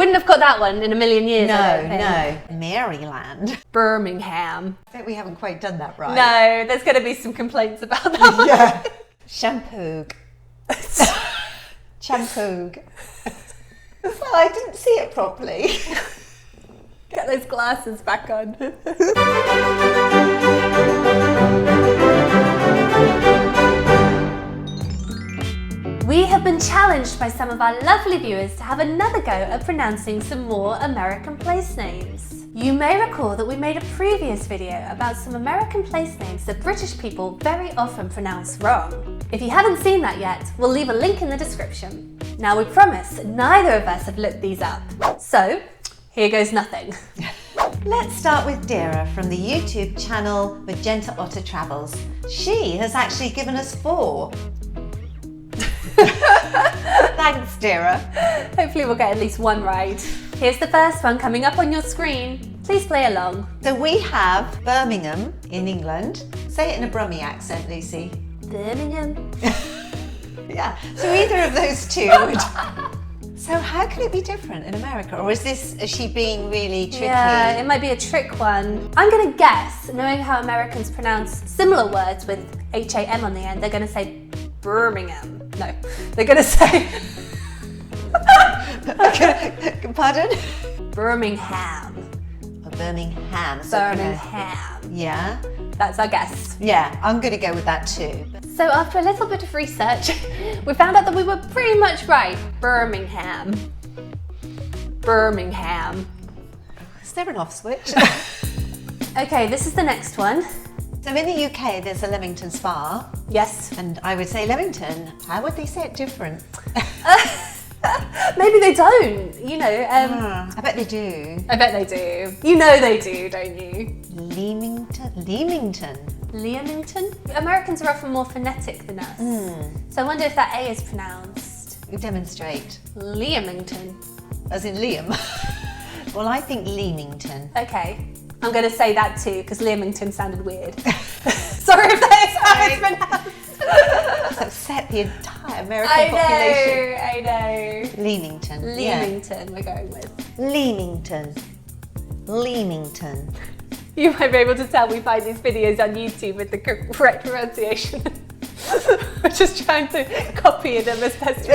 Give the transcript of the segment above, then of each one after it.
wouldn't have got that one in a million years. No. Maryland. Birmingham. I think we haven't quite done that right. No, there's going to be some complaints about that one. Yeah. Champoeg. Champoeg. Well, I didn't see it properly. Get those glasses back on. We have been challenged by some of our lovely viewers to have another go at pronouncing some more American place names. You may recall that we made a previous video about some American place names that British people very often pronounce wrong. If you haven't seen that yet, we'll leave a link in the description. Now we promise neither of us have looked these up, so here goes nothing. Let's start with Dira from the YouTube channel Magenta Otter Travels. She has actually given us 4. Thanks, Dira. Hopefully we'll get at least one right. Here's the first one coming up on your screen. Please play along. So we have Birmingham in England. Say it in a Brummie accent, Lucy. Birmingham. Yeah, so either of those two would... So how can it be different in America? Or is she being really tricky? Yeah, it might be a trick one. I'm going to guess, knowing how Americans pronounce similar words with H-A-M on the end, they're going to say Birmingham. No, they're going to say... Pardon? Birmingham. Birmingham. So Birmingham. Yeah. That's our guess. Yeah, I'm going to go with that too. So after a little bit of research, we found out that we were pretty much right. Birmingham. Birmingham. Is there an off switch? Okay, this is the next one. So in the UK, there's a Leamington Spa. Yes. And I would say Leamington. How would they say it different? Maybe they don't, you know. I bet they do. I bet they do. You know they do, don't you? Leamington. Leamington? Americans are often more phonetic than us. So I wonder if that A is pronounced. You demonstrate. Leamington. As in Liam. Well, I think Leamington. Okay. I'm going to say that too, because Leamington sounded weird. Sorry if that is how it's pronounced. It's upset the entire American population. I know. Leamington. Leamington, we're going with. Leamington. Leamington. You might be able to tell we find these videos on YouTube with the correct pronunciation. We're just trying to copy them as best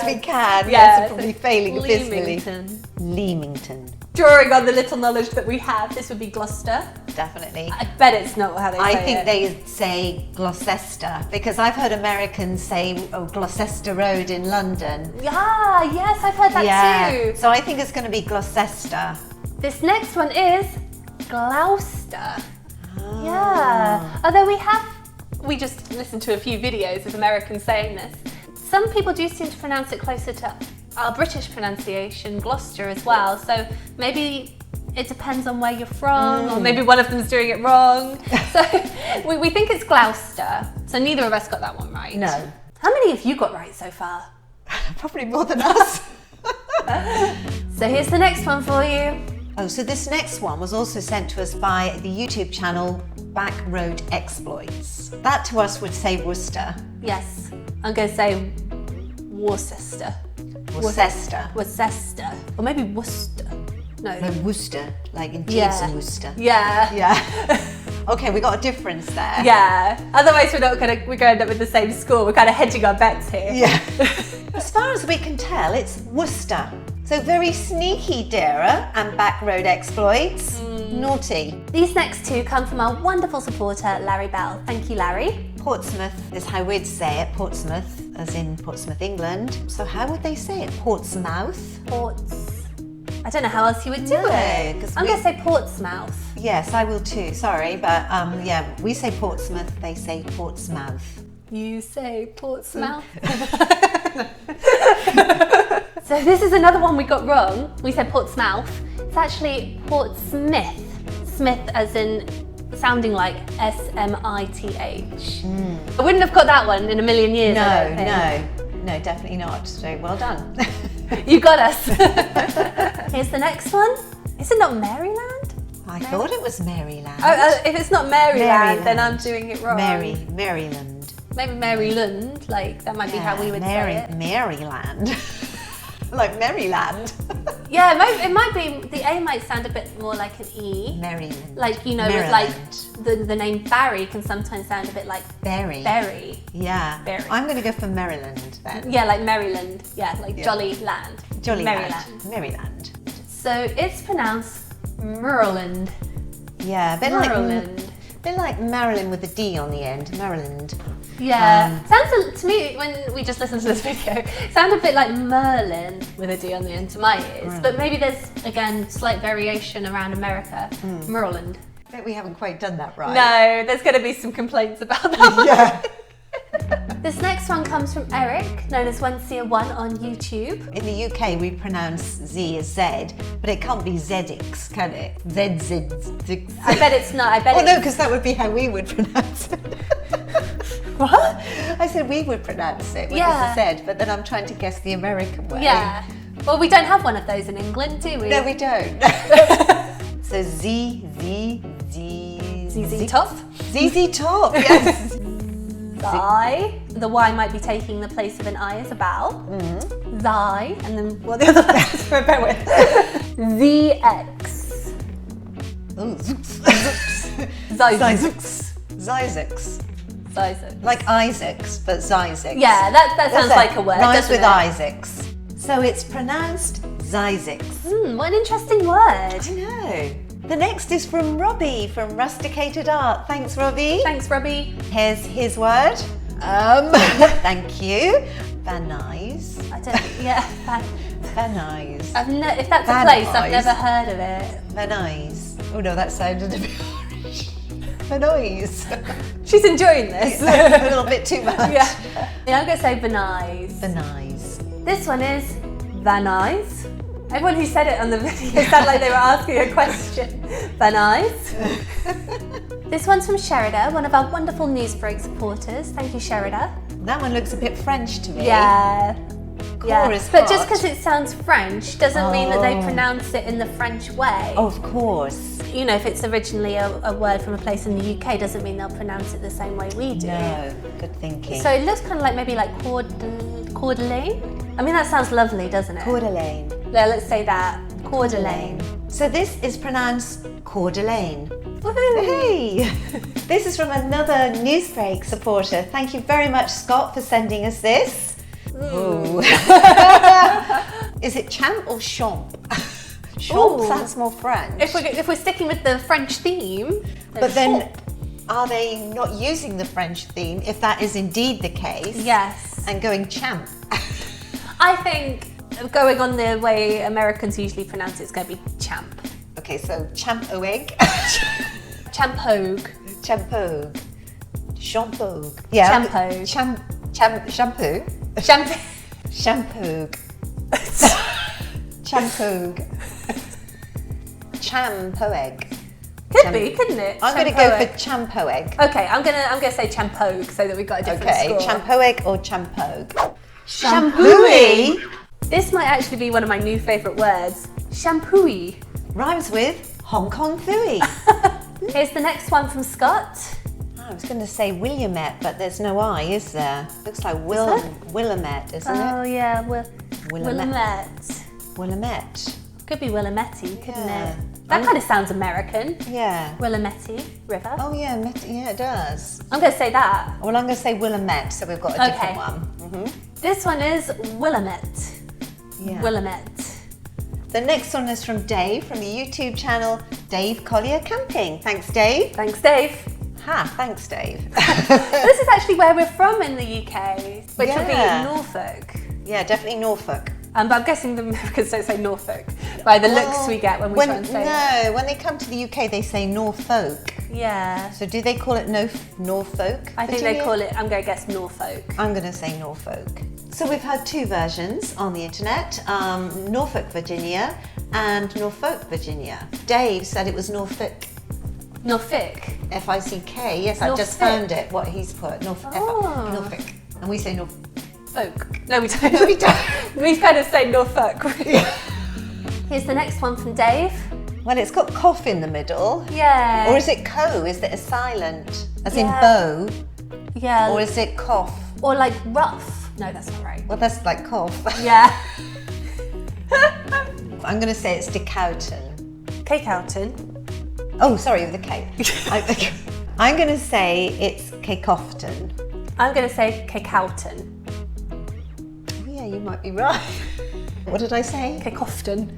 we can. Yeah, Yeah, so probably failing abysmally. Leamington. Leamington. Drawing on the little knowledge that we have, this would be Gloucester. Definitely. I bet it's not how they say it. I think they say Gloucester, because I've heard Americans say, Gloucester Road in London. Yeah, yes, I've heard that too. So I think it's going to be Gloucester. This next one is Gloucester. Yeah, although we just listened to a few videos of Americans saying this. Some people do seem to pronounce it closer to our British pronunciation, Gloucester, as well. So maybe it depends on where you're from, or maybe one of them's doing it wrong. So we think it's Gloucester. So neither of us got that one right. No. How many have you got right so far? Probably more than us. So here's the next one for you. Oh, so this next one was also sent to us by the YouTube channel Back Road Exploits. That to us would say Worcester. Yes, I'm going to say Worcester. Worcester. Worcester. Or maybe Worcester. No, Worcester, like in Jeeves and Worcester. Yeah. Yeah. Okay, we got a difference there. Yeah. Otherwise we're going to end up with the same score. We're kind of hedging our bets here. Yeah. As far as we can tell, it's Worcester. So very sneaky, Dara and Back Road Exploits. Naughty. These next two come from our wonderful supporter, Larry Bell. Thank you, Larry. Portsmouth is how we'd say it. Portsmouth, as in Portsmouth, England. So how would they say it? Portsmouth? I don't know how else you would do it. I'm going to say Portsmouth. Yes, I will too. Sorry, but yeah, we say Portsmouth, they say Portsmouth. You say Portsmouth? So this is another one we got wrong. We said Portsmouth. It's actually Portsmouth. Smith as in sounding like Smith. I wouldn't have got that one in a million years. No, definitely not. So well done. You got us. Here's the next one. Is it not Maryland? I thought it was Maryland. If it's not Maryland, then I'm doing it wrong. Maryland. Maybe Maryland, like that might be how we would say it. Maryland. Like Maryland. Yeah, it might be, the A might sound a bit more like an E. Maryland. Like, you know, with like the name Barry can sometimes sound a bit like Berry. berry. Yeah. Berry. I'm going to go for Maryland then. Yeah, like Maryland. Yeah, like Jolly Land. Jolly Maryland. Maryland. So it's pronounced Maryland. Yeah, a bit like Marilyn with a D on the end. Maryland. Yeah, sounds to me, when we just listened to this video, sounds a bit like Merlin with a D on the end to my ears. But maybe there's, again, slight variation around America. Maryland. I bet we haven't quite done that right. No, there's going to be some complaints about that one. Yeah. This next one comes from Eric, known as Wencire1 on YouTube. In the UK, we pronounce Z as Z, but it can't be ZX, can it? ZZ. I bet it's not. I bet Oh no, because that would be how we would pronounce it. What? I said we would pronounce it with a Z, but then I'm trying to guess the American way. Yeah. Well, we don't have one of those in England, do we? No, we don't. So ZZ Top? ZZ Top, yes. Thy. The Y might be taking the place of an I as a vowel. Thy. And then what the other letters for a bear with? ZX. Oh, zooks. Zizix. Zizix. Zizix. Like Isaacs, but Zizix. Yeah, that sounds like a word. Rhymes with it? Isaacs. So it's pronounced Zizix. What an interesting word. I know. The next is from Robbie from Rusticated Art. Thanks, Robbie. Thanks, Robbie. Here's his word. Thank you. Vanise. I don't. Yeah. Vanise. If that's a place, I've never heard of it. Vanise. Oh no, that sounded a bit Irish. Vanise. She's enjoying this. A little bit too much. Yeah. I'm going to say Vanise. Vanise. This one is Vanise. Everyone who said it on the video sounded like they were asking a question. Vanise. This one's from Sherida, one of our wonderful Newsbreak supporters. Thank you, Sherida. That one looks a bit French to me. Yeah. Chorus But hot. just because it sounds French doesn't mean that they pronounce it in the French way. Oh, of course. You know, if it's originally a word from a place in the UK, doesn't mean they'll pronounce it the same way we do. No, good thinking. So it looks kind of like maybe like Coeur d'Alene. I mean, that sounds lovely, doesn't it? Coeur d'Alene. Yeah, let's say that. Coeur d'Alene. So this is pronounced Coeur d'Alene. Woohoo! Hey! This is from another Newsbreak supporter. Thank you very much, Scott, for sending us this. Ooh. Is it champ or champ? Champ sounds more French. If we're sticking with the French theme, But then, are they not using the French theme if that is indeed the case? yes. And going champ? I think going on the way Americans usually pronounce it's going to be champ. Okay, so Champoeg. Champoeg. Champoeg. Champoeg. Yeah. Champoeg. Shampoo. Champ. Champoeg. Champoeg. Champoeg. Could be, couldn't it? I'm going to go for Champoeg. Okay, I'm gonna say Champoeg so that we've got a different score. Champoeg or Champoeg? Shampooey. This might actually be one of my new favourite words. Shampooey. Rhymes with Hong Kong Phooey. Here's the next one from Scott. I was going to say Willamette, but there's no I, is there? Looks like Willamette, isn't Oh it? yeah, Willamette. Willamette. Willamette. Could be Willamette, couldn't Yeah. it? That kind of sounds American. Yeah. Willamette River. Oh yeah, yeah, it does. I'm going to say that. Well, I'm going to say Willamette, so we've got a different one. This one is Willamette. Yeah. Willamette. The next one is from Dave from the YouTube channel Dave Collier Camping. Thanks, Dave. Thanks, Dave. Ha, thanks, Dave. This is actually where we're from in the UK, which would be Norfolk. Yeah, definitely Norfolk. But I'm guessing the Americans don't say Norfolk by the looks we get when we try and say it. No, when they come to the UK, they say Norfolk. Yeah. So do they call it Norfolk? I think they call it, I'm going to guess Norfolk. I'm going to say Norfolk. So we've had two versions on the internet, Norfolk, Virginia and Norfolk, Virginia. Dave said it was Norfolk. Norfolk. F-I-C-K, yes, I've just found it, what he's put. Norfolk. And we say Norfolk. No, we don't. No, we don't. We kind of say Norfolk. Here's the next one from Dave. Well, it's got cough in the middle. Yeah. Or is it co? Is it a silent? As in bow? Yeah. Or is it cough? Or like rough. No, that's not right. Well, that's like cough. Yeah. I'm going to say it's Kecoughtan. Kecoughtan. Oh, sorry, with the K. I'm going to say it's Kecoughtan. I'm going to say Kecoughtan. Yeah, you might be right. What did I say? Kecoughtan.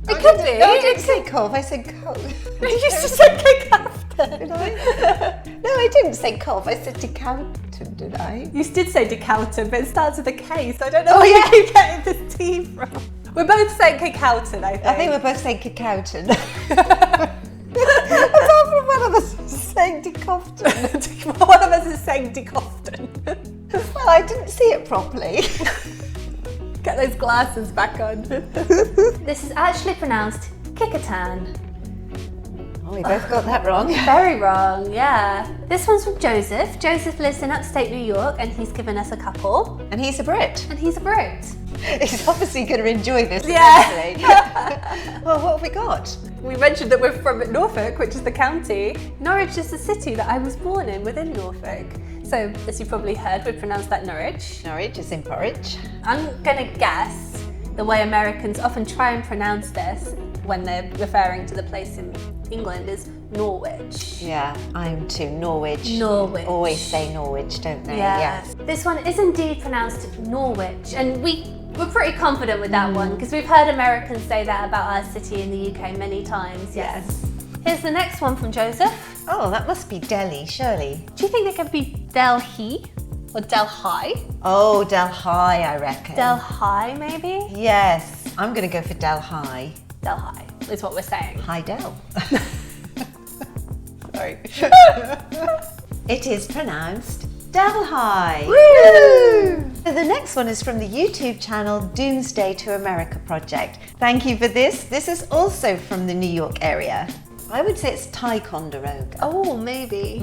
Oh, It could be. No, I didn't say cough. I said cough. You used to say Kecoughtan. Did I? No, I didn't say cough. I said Kecoughtan, did I? You did say Kecoughtan, but it starts with a K, so I don't know Oh, where yeah. you keep getting this T from. We're both saying Kecoughtan, I think. I think we're both saying Kecoughtan. It's often one of us is saying Kecoughtan. One of us is saying Ticonderoga. Well, I didn't see it properly. Get those glasses back on. This is actually pronounced Kecoughtan. Oh, we both got that wrong. Very wrong, yeah. This one's from Joseph. Joseph lives in upstate New York and he's given us a couple. And he's a Brit. And he's a Brit. He's obviously going to enjoy this Yeah. immensely. Well, what have we got? We mentioned that we're from Norfolk, which is the county. Norwich is the city that I was born in within Norfolk. So, as you probably heard, we pronounce that Norwich. Norwich is in porridge. I'm gonna guess the way Americans often try and pronounce this when they're referring to the place in England is Norwich. Yeah, I'm too. Norwich. Norwich. Always say Norwich, don't they? Yeah. Yes. This one is indeed pronounced Norwich, and we're pretty confident with that one because we've heard Americans say that about our city in the UK many times. Yes. Here's the next one from Joseph. Oh, that must be Delhi, surely. Do you think it could be Delhi or Delhi? Oh, Delhi, I reckon. Delhi, maybe? Yes, I'm going to go for Delhi. Delhi is what we're saying. Hi, Del. Sorry. It is pronounced Delhi. Woo! So the next one is from the YouTube channel Doomsday to America Project. Thank you for this. This is also from the New York area. I would say it's Ticonderoga. Oh, maybe.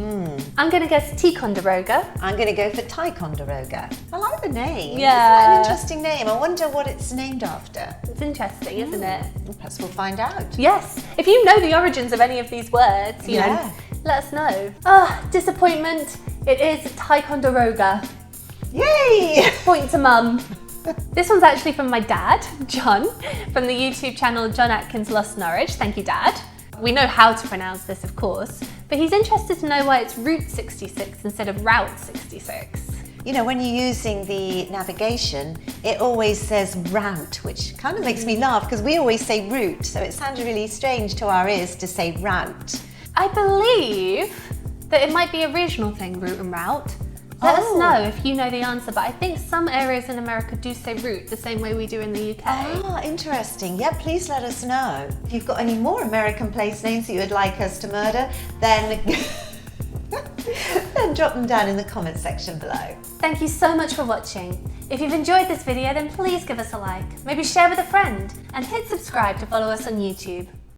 I'm going to guess Ticonderoga. I'm going to go for Ticonderoga. I like the name. Yeah. Isn't that an interesting name? I wonder what it's named after. It's interesting, isn't it? Perhaps we'll find out. Yes. If you know the origins of any of these words, you know, let us know. Ah, disappointment. It is Ticonderoga. Yay! Point to mum. This one's actually from my dad, John, from the YouTube channel John Atkins Lost Norwich. Thank you, Dad. We know how to pronounce this, of course, but he's interested to know why it's Route 66 instead of Route 66. You know, when you're using the navigation, it always says route, which kind of makes me laugh because we always say route, so it sounds really strange to our ears to say route. I believe that it might be a regional thing, route and route. Let us know if you know the answer, but I think some areas in America do say route the same way we do in the UK. Ah, interesting. Yeah, please let us know. If you've got any more American place names that you would like us to murder, then, then drop them down in the comment section below. Thank you so much for watching. If you've enjoyed this video, then please give us a like, maybe share with a friend, and hit subscribe to follow us on YouTube.